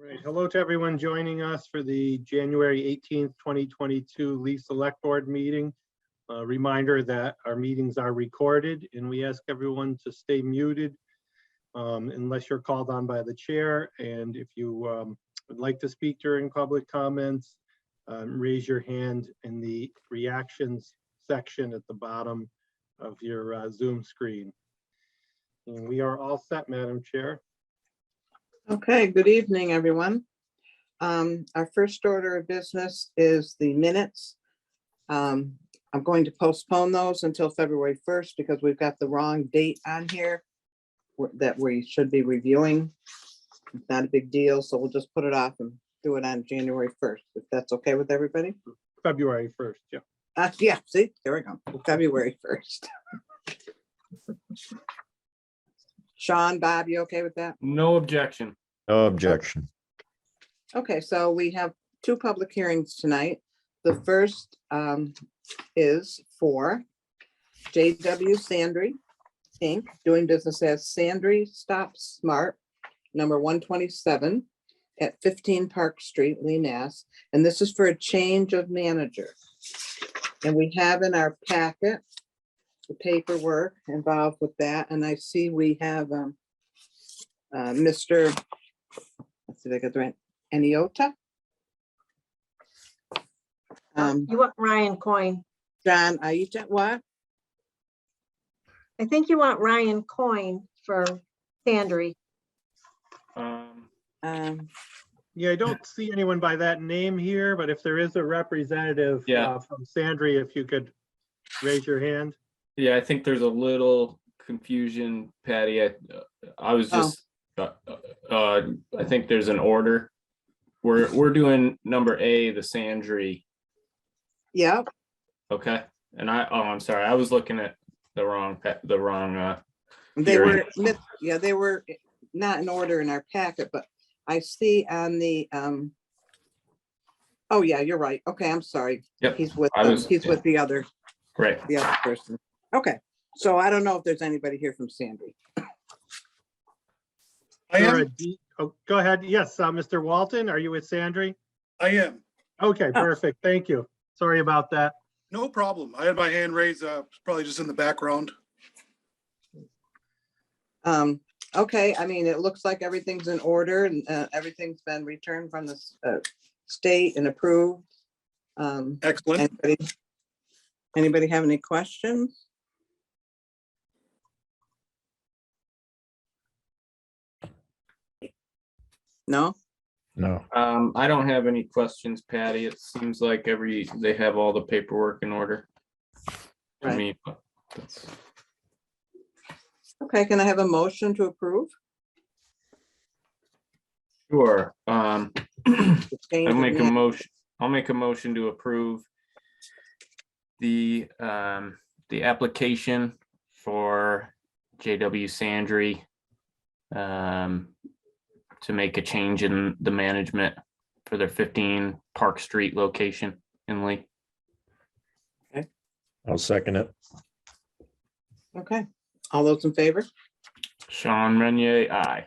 Right. Hello to everyone joining us for the January 18th, 2022 Lee Select Board meeting. Reminder that our meetings are recorded and we ask everyone to stay muted unless you're called on by the chair. And if you would like to speak during public comments, raise your hand in the reactions section at the bottom of your Zoom screen. And we are all set, Madam Chair. Okay, good evening, everyone. Our first order of business is the minutes. I'm going to postpone those until February 1st because we've got the wrong date on here that we should be reviewing. It's not a big deal, so we'll just put it off and do it on January 1st, if that's okay with everybody. February 1st, yeah. Yeah, see, there we go, February 1st. Sean, Bob, you okay with that? No objection. No objection. Okay, so we have two public hearings tonight. The first is for J.W. Sandry, Inc., doing business as Sandry Stop Smart, number 127 at 15 Park Street, Lee, Mass. And this is for a change of manager. And we have in our packet the paperwork involved with that. And I see we have Mr. Let's see if I got the right, Aniota. You want Ryan Coyne. John Aita, what? I think you want Ryan Coyne for Sandry. Yeah, I don't see anyone by that name here, but if there is a representative from Sandry, if you could raise your hand. Yeah, I think there's a little confusion, Patty. I was just, I think there's an order. We're doing number A, the Sandry. Yeah. Okay, and I'm sorry, I was looking at the wrong. They were, yeah, they were not in order in our packet, but I see on the, oh yeah, you're right. Okay, I'm sorry. Yep. He's with, with the other right. person. Okay, so I don't know if there's anybody here from Sandry. I am. Oh, go ahead. Yes, Mr. Walton, are you with Sandry? I am. Okay, perfect. Thank you. Sorry about that. No problem. I had my hand raised, probably just in the background. Okay, I mean, it looks like everything's in order and everything's been returned from the state and approved. Excellent. Anybody have any questions? No? No. I don't have any questions, Patty. It seems like they have all the paperwork in order. Right. I mean, Okay, can I have a motion to approve? sure. The change I'll of make a man- motion. I'll make a motion to approve the application for J.W. Sandry to make a change in the management for their 15 Park Street location in Lee. I'll second it. Okay, all those in favor? Sean Renier, aye.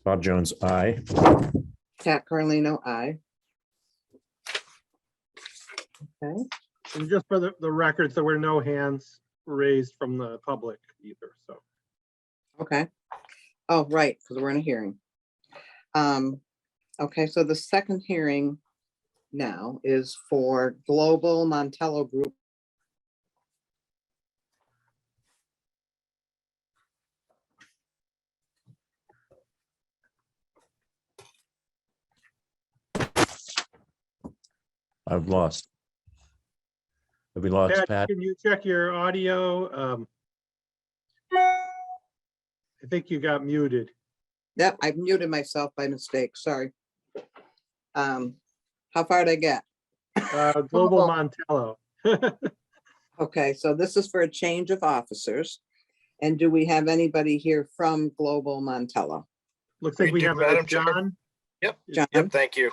Bob Jones, aye. Pat Carlino, aye. Okay, And just for the records, there were no hands raised from the public either, so. okay. Oh, right, because we're in a hearing. Okay, so the second hearing now is for Global Montello Group. I've lost. Have we lost Pat, Pat? can you check your audio? I think you got muted. Yep, I muted myself by mistake, sorry. How far did I get? Global Montello. Okay, so this is for a change of officers. And do we have anybody here from Global Montello? Looks like We we do, have Madam Chair. John. John? Yep, thank you.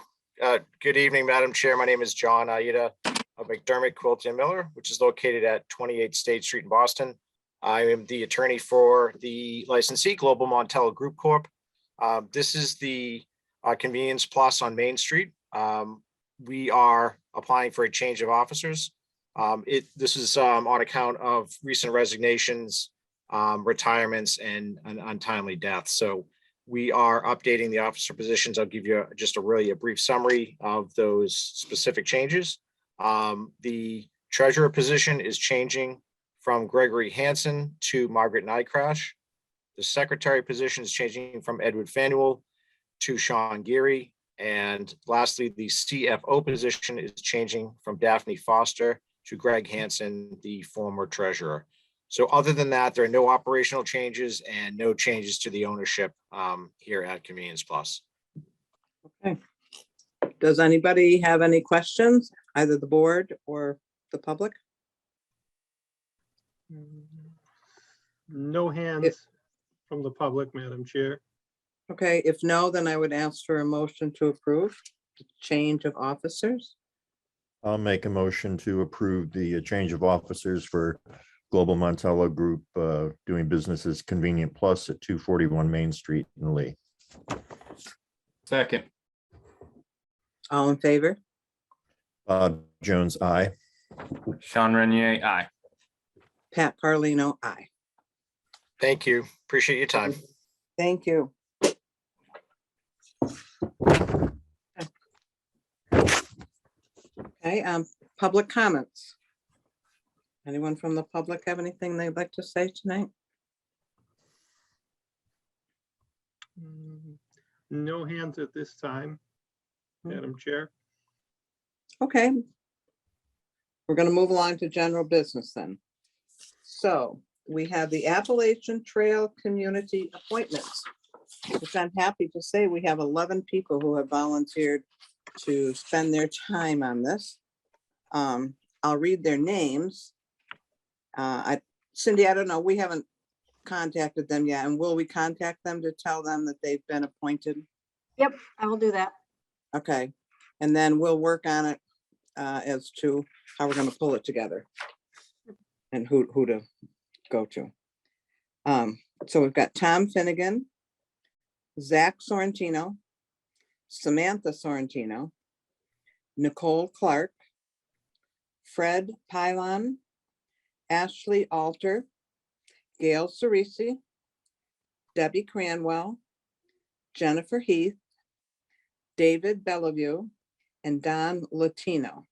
Good evening, Madam Chair. My name is John Aida of McDermott, Quilty and Miller, which is located at 28 State Street in Boston. I am the attorney for the licensee, Global Montello Group Corp. This is the Convenience Plus on Main Street. We are applying for a change of officers. This is on account of recent resignations, retirements, and an untimely death. So we are updating the officer positions. I'll give you just a brief summary of those specific changes. The treasurer position is changing from Gregory Hansen to Margaret Nycrash. The secretary position is changing from Edward Fanuel to Sean Geary. And lastly, the CFO position is changing from Daphne Foster to Greg Hansen, the former treasurer. So other than that, there are no operational changes and no changes to the ownership here at Convenience Plus. Okay. Does anybody have any questions, either the board or the public? No hands from the public, Madam Chair. Okay, if no, then I would ask for a motion to approve the change of officers. I'll make a motion to approve the change of officers for Global Montello Group doing business as Convenient Plus at 241 Main Street in Lee. Second, All in favor? Jones, aye. Sean Renier, aye. Pat Carlino, aye. Thank you. Appreciate your time. Thank you. Okay, public comments. Anyone from the public have anything they'd like to say tonight? No hands at this time, Madam Chair. Okay. We're gonna move along to general business then. So we have the Appalachian Trail Community Appointments, which I'm happy to say we have 11 people who have volunteered to spend their time on this. I'll read their names. Cindy, I don't know, we haven't contacted them yet, and will we contact them to tell them that they've been appointed? Yep, I will do that. Okay, and then we'll work on it as to how we're gonna pull it together and who to go to. So we've got Tom Finnegan, Zach Sorrentino, Samantha Sorrentino, Nicole Clark, Fred Pylon, Ashley Alter, Gail Cerisi, Debbie Cranwell, Jennifer Heath, David Bellevue, and Don Latino.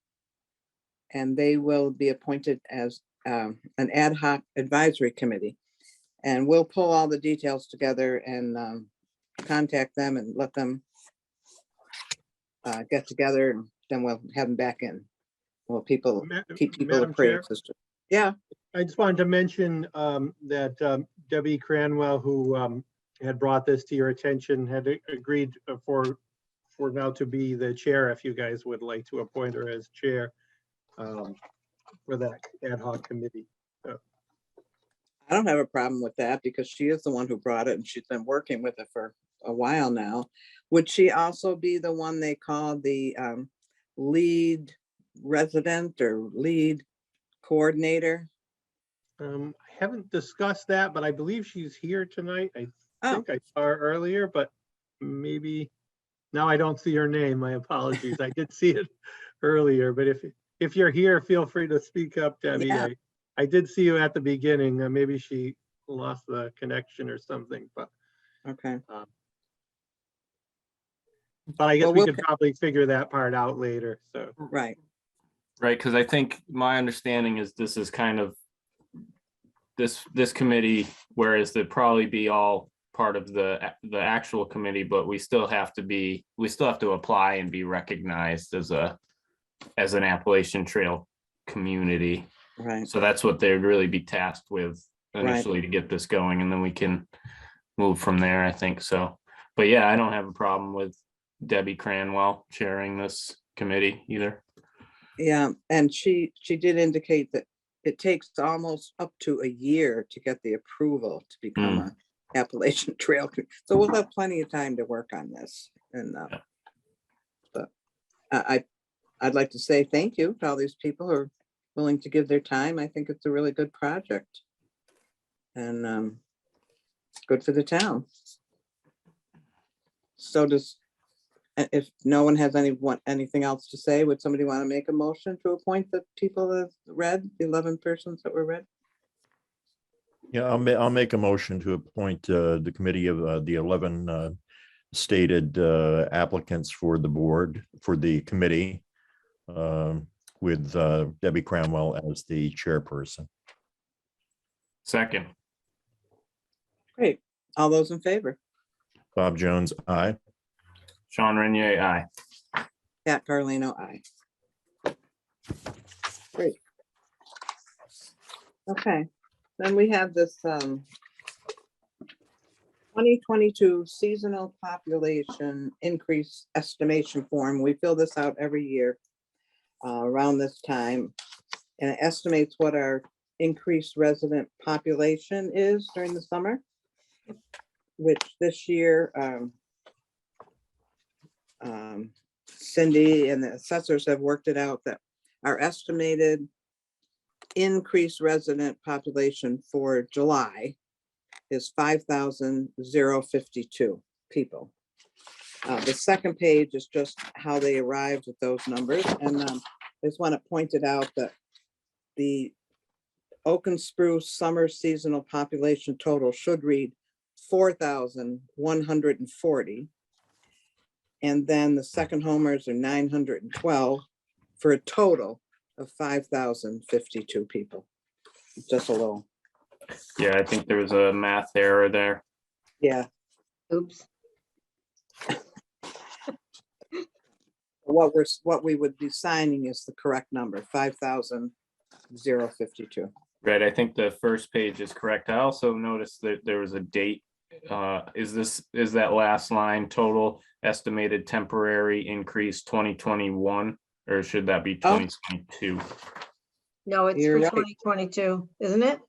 And they will be appointed as an ad hoc advisory committee. And we'll pull all the details together and contact them and let them get together, and then we'll have them back in. Well, people, keep people Madam Chair, appraised. Yeah, I just wanted to mention that Debbie Cranwell, who had brought this to your attention, had agreed for now to be the chair, if you guys would like to appoint her as chair for that ad hoc committee. I don't have a problem with that because she is the one who brought it and she's been working with it for a while now. Would she also be the one they call the lead resident or lead coordinator? I haven't discussed that, but I believe she's here tonight. I Oh, think I saw her earlier, but maybe now I don't see her name. My apologies. I did see it earlier, but if you're here, feel free to speak up, Debbie. Yeah. I did see you at the beginning. Maybe she lost the connection or something, but okay. I guess Well, we we'll could probably figure that part out later. So Right. right, because I think my understanding is this is kind of this committee, whereas they'd probably be all part of the actual committee, but we still have to apply and be recognized as an Appalachian Trail community. Right. So that's what they'd really be tasked with Right. initially to get this going, and then we can move from there, I think so. But yeah, I don't have a problem with Debbie Cranwell chairing this committee either. Yeah, and she did indicate that it takes almost up to a year to get the approval to become a Appalachian Trail. So we'll have plenty of time to work on this. And but I'd like to say thank you to all these people who are willing to give their time. I think it's a really good project. And good for the town. So does If no one has anything else to say, would somebody want to make a motion to appoint the people that read, the 11 persons that were read? Yeah, I'll make a motion to appoint the committee of the 11 stated applicants for the board, for the committee, with Debbie Cranwell as the chairperson. Second, Great. All those in favor? Bob Jones, aye. Sean Renier, aye. Pat Carlino, aye. Great. Okay, then we have this 2022 seasonal population increase estimation form. We fill this out every year around this time. And it estimates what our increased resident population is during the summer, which this year Cindy and the assessors have worked it out that our estimated increased resident population for July is 5,052 people. The second page is just how they arrived at those numbers. And I just want to point it out that the oak and spruce summer seasonal population total should read 4,140. And then the second homers are 912 for a total of 5,052 people. Just a little, Yeah, I think there was a math error there. yeah. Oops. What we would be signing is the correct number, 5,052. Right, I think the first page is correct. I also noticed that there was a date. Is that last line total estimated temporary increase 2021, or should that be 2022? No, it's You're for right. 2022, isn't it?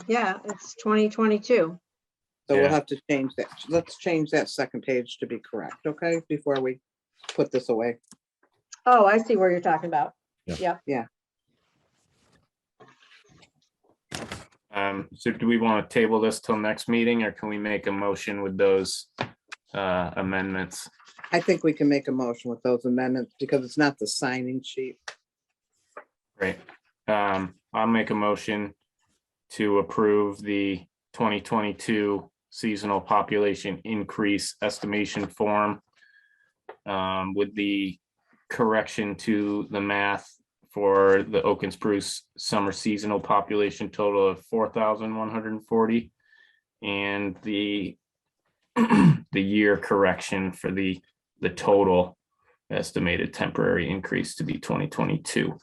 Yeah, it's 2022. So we'll Yeah. have to change that. Let's change that second page to be correct, okay? Before we put this away. Oh, I see where you're talking about. So do we want to table this till next meeting, or can we make a motion with those amendments? I think we can make a motion with those amendments because it's not the signing sheet. Right. I'll make a motion to approve the 2022 seasonal population increase estimation form with the correction to the math for the oak and spruce summer seasonal population total of 4,140, and the year correction for the total estimated temporary increase to be 2022.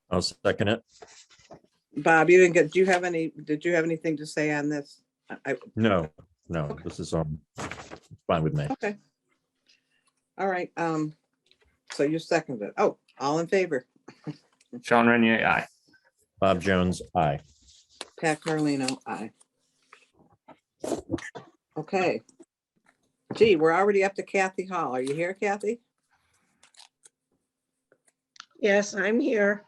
I'll second it. Bob, you didn't get, did you have anything to say on this? No, this is fine with me. Okay. All right, so you seconded it. Oh, all in favor? Sean Renier, aye. Bob Jones, aye. Pat Carlino, aye. Okay. Gee, we're already up to Kathy Hall. Are you here, Kathy? Yes, I'm here.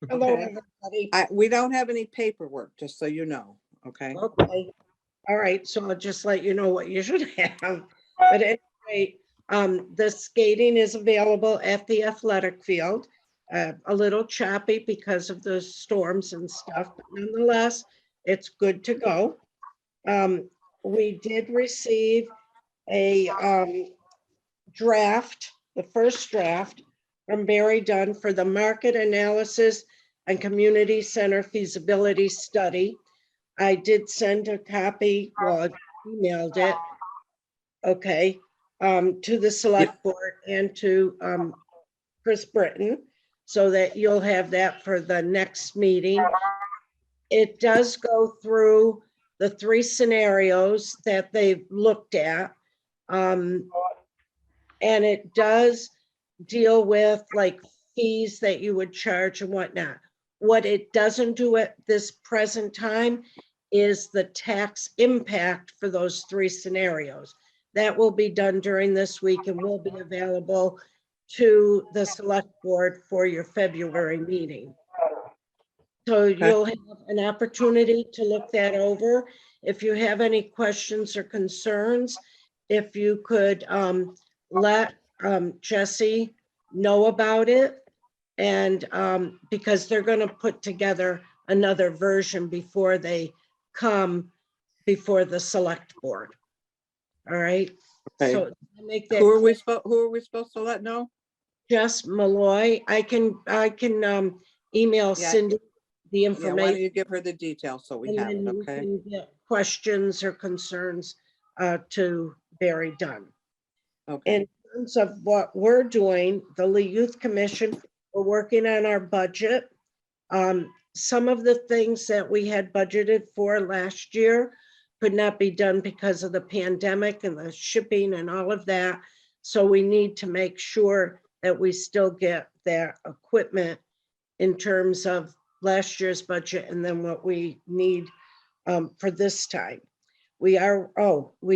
Hello, Okay. everybody. We don't have any paperwork, just so you know, okay? Okay. All right, so I'll just let you know what you should have. But anyway, the skating is available at the athletic field. A little choppy because of the storms and stuff, but nonetheless, it's good to go. We did receive a draft, the first draft from Barry Dunn for the market analysis and community center feasibility study. I did send a copy, well, I emailed it, okay, to the select board and to Chris Britton, so that you'll have that for the next meeting. It does go through the 3 scenarios that they've looked at. And it does deal with like fees that you would charge and whatnot. What it doesn't do at this present time is the tax impact for those 3 scenarios. That will be done during this week and will be available to the select board for your February meeting. So you'll have an opportunity to look that over. If you have any questions or concerns, if you could let Jesse know about it. And because they're going to put together another version before they come before the select board. All right. Okay. So make that Who are we clear. supposed to let know? Jess Malloy, I can email Yeah. Cindy the Yeah, why don't information. you give her the details so we And have then it, you okay? can get questions or concerns to Barry Dunn. Okay, In terms of what we're doing, the Lee Youth Commission, we're working on our budget. Some of the things that we had budgeted for last year could not be done because of the pandemic and the shipping and all of that. So we need to make sure that we still get that equipment in terms of last year's budget and then what we need for this time. We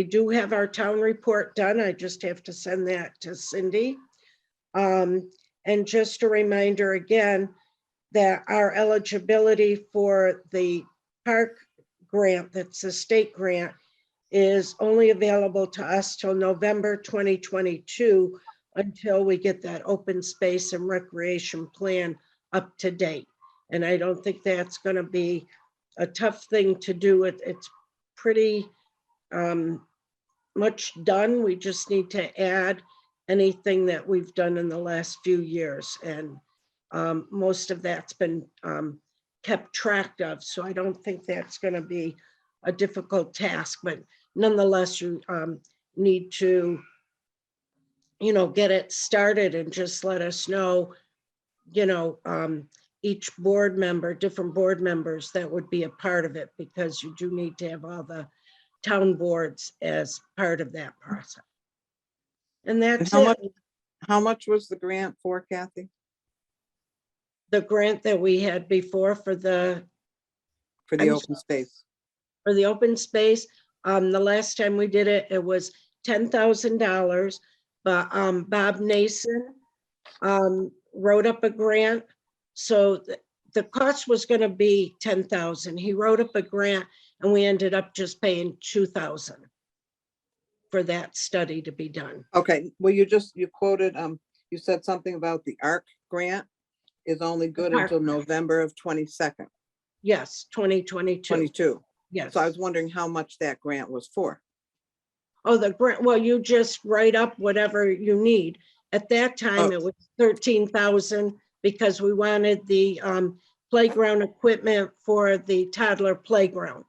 do have our town report done. I just have to send that to Cindy. And just a reminder again, that our eligibility for the park grant, that's a state grant, is only available to us till November 2022 until we get that open space and recreation plan up to date. And I don't think that's going to be a tough thing to do. It's pretty much done. We just need to add anything that we've done in the last few years. And most of that's been kept track of. So I don't think that's going to be a difficult task, but nonetheless, you need to, get it started and just let us know, each board member, different board members that would be a part of it, because you do need to have all the town boards as part of that process. And that's how it. how much was the grant for, Kathy? The grant that we had before for the For the I'm open space? open space, the last time we did it, it was $10,000. But Bob Nason wrote up a grant. So the cost was going to be 10,000. He wrote up a grant and we ended up just paying 2,000 for that study to be done. Okay, well, you quoted, you said something about the ARC grant is only good ARC until grant. November of 22nd, Yes, 2022. 22. Yes. So I was wondering how much that grant was for. Oh, the grant, well, you just write up whatever you need. At that time, Oh. it was 13,000 because we wanted the playground equipment for the toddler playground.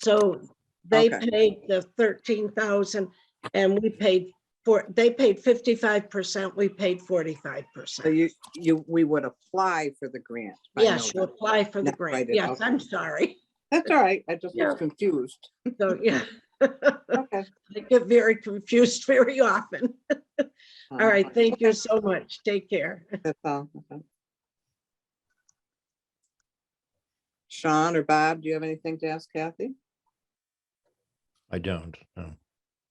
So they Okay. paid the 13,000 and they paid 55%, we paid 45%. So we would apply for the grant. by Yes, you November. apply for the Not grant. write it, Yes, okay. I'm sorry. That's all right. I just Yeah. was confused. So, yeah. Okay. I get very confused very often. All right, thank you Okay. so much. Take care. That's all. Okay. Sean or Bob, do you have anything to ask Kathy? I don't. No.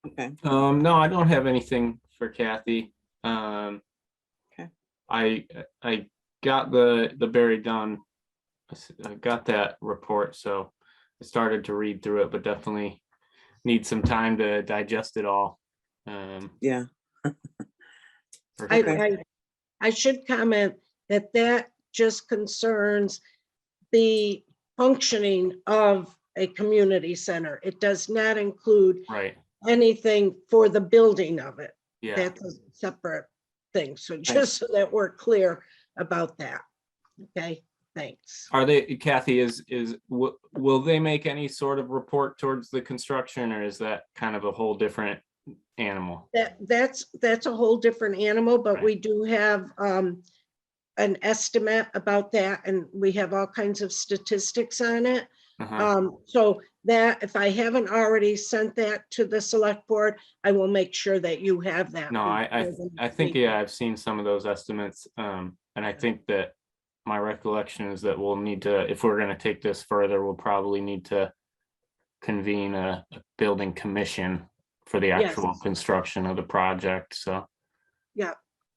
Okay, No, I don't have anything for Kathy. Okay. I got the Barry Dunn. I got that report, so I started to read through it, but definitely need some time to digest it all. yeah. For sure. I should comment that just concerns the functioning of a community center. It does not include Right. anything for the building of it. Yeah. That's a separate thing. So just so that we're clear about that. Okay, thanks. Are they, Kathy, will they make any sort of report towards the construction, or is that kind of a whole different animal? That's a whole different animal, but Right. we do have an estimate about that, and we have all kinds of statistics on it. So that if I haven't already sent that to the select board, I will make sure that you have that. No, I think, yeah, I've seen some of those estimates. And I think that my recollection is that we'll need to, if we're going to take this further, we'll probably need to convene a building commission for the Yes. actual construction of the project. So, Yeah,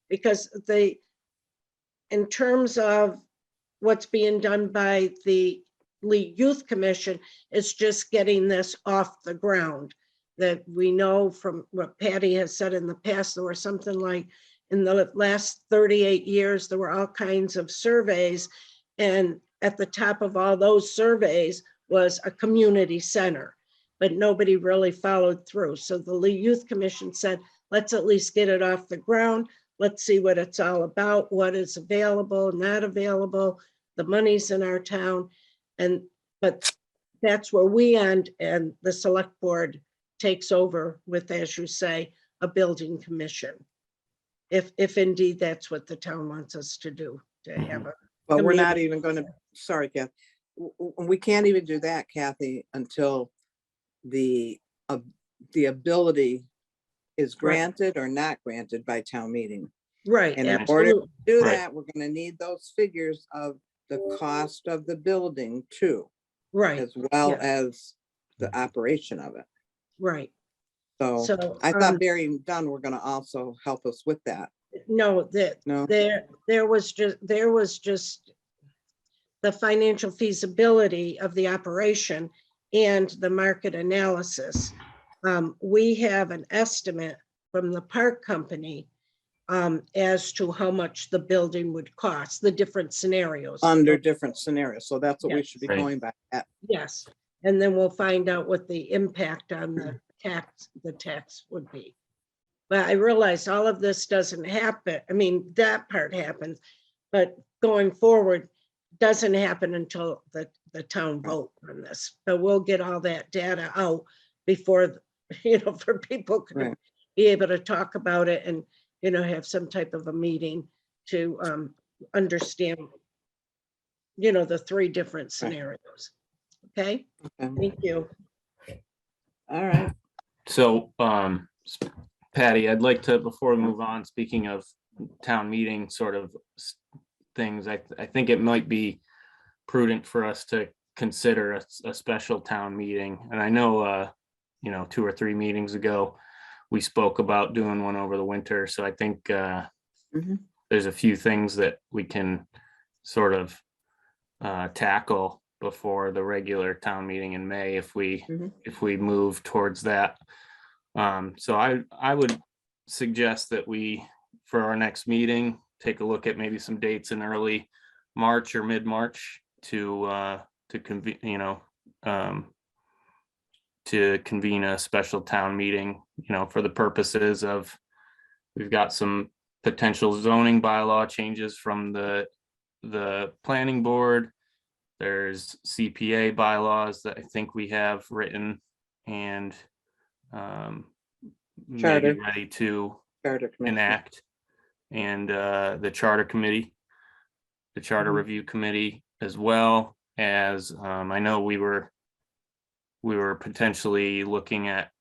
because in terms of what's being done by the Lee Youth Commission, it's just getting this off the ground. that we know from what Patty has said in the past, there were something like in the last 38 years, there were all kinds of surveys. And at the top of all those surveys was a community center, but nobody really followed through. So the Youth Commission said, let's at least get it off the ground. Let's see what it's all about, what is available, not available, the money's in our town. But that's where we end, and the select board takes over with, as you say, a building commission. If indeed that's what the town wants us to do, to have a. But we're not committee. even gonna, sorry, Kathy, we can't even do that, Kathy, until the ability is granted or not granted by town meeting. Right, And in order to absolutely, do Right. that, we're gonna need those figures of the cost of the building too, right, as well yeah. as the operation of it. right. So So, I thought Barry and Dunn were gonna also help us with that. no, that, No, there was just the financial feasibility of the operation and the market analysis. We have an estimate from the park company as to how much the building would cost, the different scenarios. under different scenarios. So that's what we Yeah. should be Right. going by. Yes, and then we'll find out what the impact on the tax would be. But I realize all of this doesn't happen. I mean, that part happens, but going forward doesn't happen until the town vote on this. But we'll get all that data out before, for people to Right. be able to talk about it and, have some type of a meeting to understand, the three different scenarios. Okay, Okay. thank you. All right. So, Patty, I'd like to, before we move on, speaking of town meeting sort of things, I think it might be prudent for us to consider a special town meeting. And I know, 2 or 3 meetings ago, we spoke about doing one over the winter. So I think Mhm. there's a few things that we can sort of tackle before the regular town meeting in May if we move towards that. So I would suggest that we, for our next meeting, take a look at maybe some dates in early March or mid-March to convene, to convene a special town meeting, for the purposes of, we've got some potential zoning bylaw changes from the planning board. There's CPA bylaws that I think we have written and maybe Charter. ready to Charter commission. enact. And the charter committee, the charter Mhm. review committee, as well as I know we were potentially looking at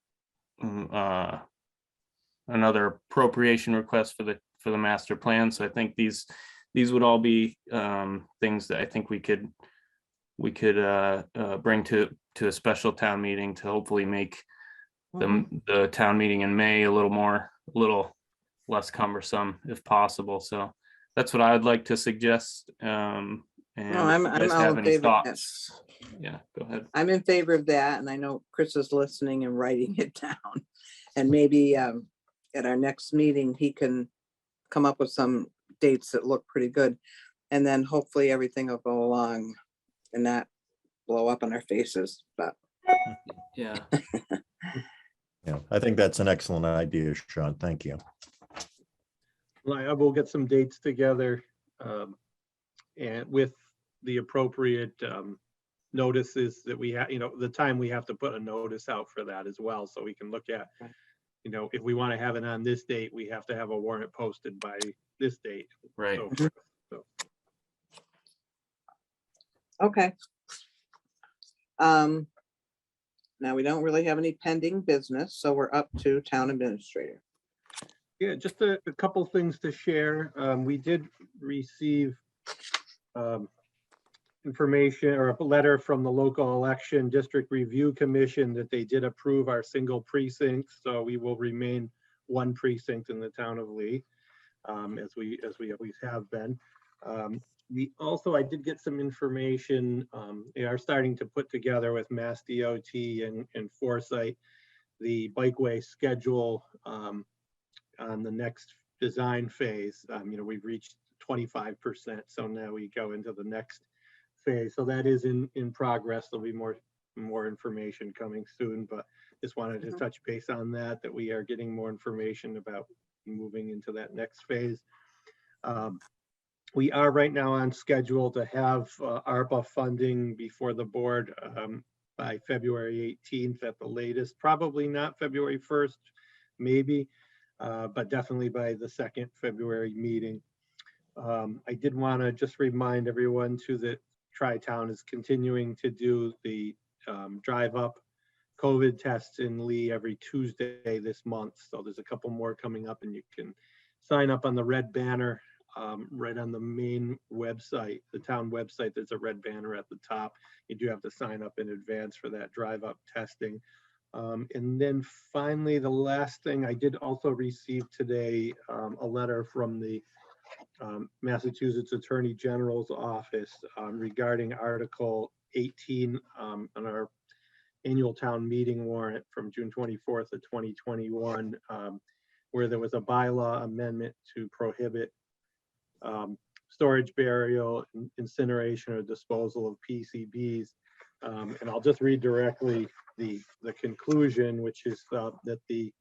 another appropriation request for the master plan. So I think these would all be things that I think we could bring to a special town meeting to hopefully make the town meeting in May a little less cumbersome if possible. So that's what I would like to suggest. And I'm if you guys all have in any favor of that. thoughts, yeah, go ahead. I'm in favor of that, and I know Chris is listening and writing it down. And maybe at our next meeting, he can come up with some dates that look pretty good. And then hopefully everything will go along and not blow up in our faces, but Yeah. Yeah, I think that's an excellent idea, Sean. Thank you. I will get some dates together and with the appropriate notices that we have, the time we have to put a notice out for that as well. So we can look at, if we want to have it on this date, we have to have a warrant posted by this date. Right. So forth. So, okay. Now we don't really have any pending business, so we're up to town administrator. yeah, just a couple things to share. We did receive information or a letter from the local election district review commission that they did approve our single precinct. So we will remain one precinct in the town of Lee, as we always have been. I did get some information. They are starting to put together with Mass DOT and Foresight the bikeway schedule on the next design phase. We've reached 25%, so now we go into the next phase. So that is in progress. There'll be more information coming soon, but just wanted to touch base on that we are getting more information about moving into that next phase. We are right now on schedule to have ARPA funding before the board by February 18th at the latest, probably not February 1st, maybe, but definitely by the second February meeting. I did want to just remind everyone too that Tri-Town is continuing to do the drive up COVID tests in Lee every Tuesday this month. So there's a couple more coming up, and you can sign up on the red banner right on the main website, the town website. There's a red banner at the top. You do have to sign up in advance for that drive up testing. And then finally, the last thing, I did also receive today a letter from the Massachusetts Attorney General's office regarding Article 18 on our annual town meeting warrant from June 24th of 2021, where there was a bylaw amendment to prohibit storage, burial, incineration, or disposal of PCBs. And I'll just read directly the conclusion, which is that the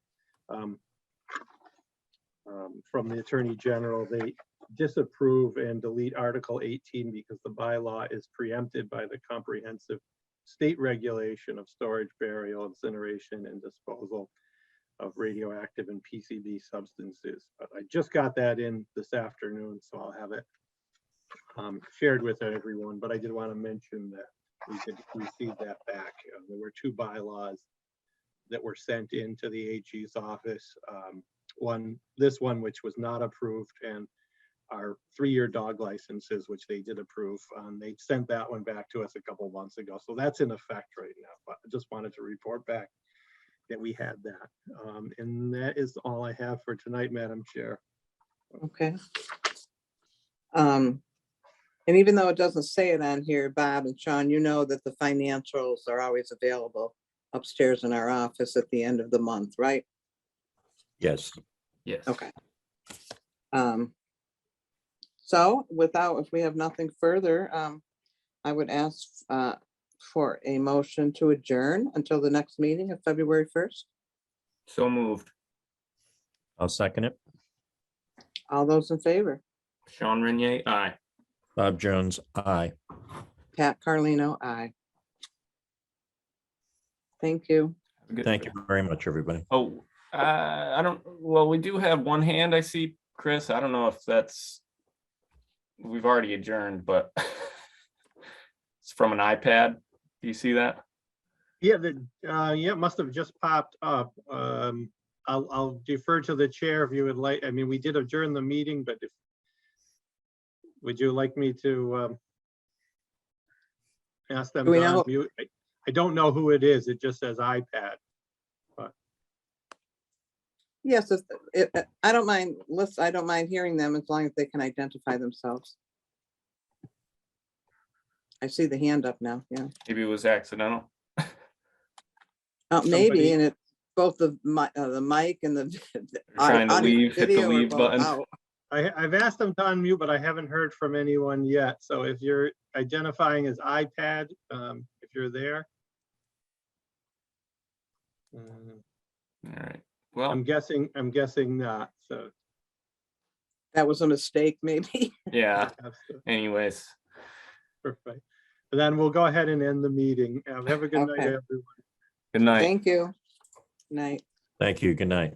from the Attorney General, they disapprove and delete Article 18 because the bylaw is preempted by the comprehensive state regulation of storage, burial, incineration, and disposal of radioactive and PCB substances. But I just got that in this afternoon, so I'll have it shared with everyone. But I did want to mention that we did receive that back. There were two bylaws that were sent into the AG's office. This one, which was not approved, and our 3-year dog licenses, which they did approve. They sent that one back to us a couple months ago. So that's in effect right now, but I just wanted to report back that we had that. And that is all I have for tonight, Madam Chair. Okay. And even though it doesn't say it on here, Bob and Sean, you know that the financials are always available upstairs in our office at the end of the month, right? Yes. Yes. Okay. So if we have nothing further, I would ask for a motion to adjourn until the next meeting of February 1st. So moved. I'll second it. All those in favor? Sean Renier, aye. Bob Jones, aye. Pat Carlino, aye. Thank you. Good. Thank you very much, everybody. Oh, well, we do have one hand I see, Chris. I don't know if we've already adjourned, but it's from an iPad. Do you see that? Yeah, it must have just popped up. I'll defer to the chair if you would like. I mean, we did adjourn the meeting, but would you like me to ask them Do we to know- unmute? I don't know who it is. It just says iPad. Yes, I don't mind. I don't mind hearing them as long as they can identify themselves. I see the hand up now. Yeah. Maybe it was accidental. Maybe, Somebody- and it's both the mic and the Trying to audio, leave, hit the video are leave both button. out. I've asked them to unmute, but I haven't heard from anyone yet. So if you're identifying as iPad, if you're there. All right. Well, I'm guessing not. So That was a mistake, maybe. yeah. that's Anyways, perfect. But then we'll go ahead and end the meeting. Have a good night, Okay. everyone. good night. Thank you. Night. Thank you. Good night.